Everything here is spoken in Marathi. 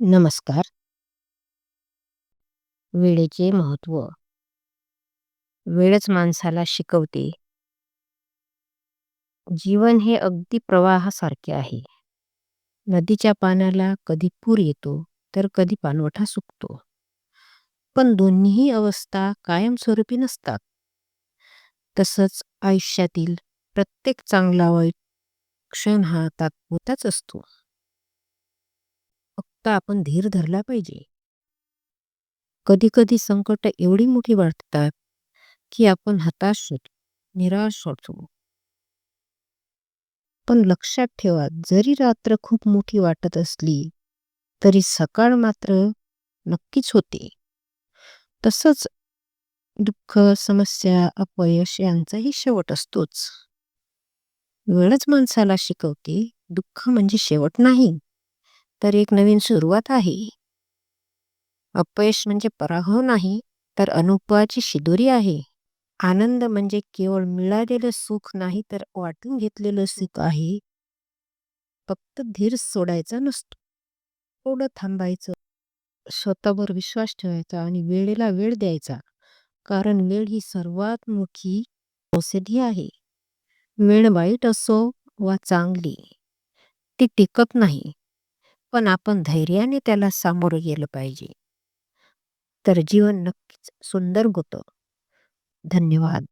नमस्कार. वेळेचे महत्त्व. वेळच माणसाला शिकवते. जीवन हे अगदी प्रवाहासारखे आहे. नदीच्या पाण्याला कधी पूर येतो, तर कधी पाणवठा सुकतो. पण दोन्हीही अवस्था कायमस्वरूपी नसतात. तसंच आयुष्यातील प्रत्येक चांगला वाईट क्षण हा तात्पुरताच असतो. फक्त आपण धीर धरला पाहिजे. कधी कधी संकट एवढी मोठी वाटतात की आपण हताश होतो, निराश होतो. पण लक्षात ठेवा, जरी रात्र खूप मोठी वाटत असली तरी सकाळ मात्र नक्कीच होते. तसंच दुःख, समस्या, अपयश यांचाही शेवट असतोच. वेळच माणसाला शिकवते, दुःख म्हणजे शेवट नाही, तर एक नवीन सुरुवात आहे. अपयश म्हणजे पराभव नाही, तर अनुभवाची शिदोरी आहे. आनंद म्हणजे केवळ मिळालेलं सुख नाही, तर वाटून घेतलेलं सुख आहे. फक्त धीर सोडायचा नसतो, थोडं थांबायचं, स्वतःवर विश्वास ठेवायचा आणि वेळेला वेळ द्यायचा. कारण वेळ ही सर्वात मोठी औषधी आहे. वेळ वाईट असो वा चांगली, ती टिकत नाही. पण आपण धैर्याने त्याला सामोरं गेलं पाहिजे, तर जीवन नक्कीच सुंदर होतं. धन्यवाद.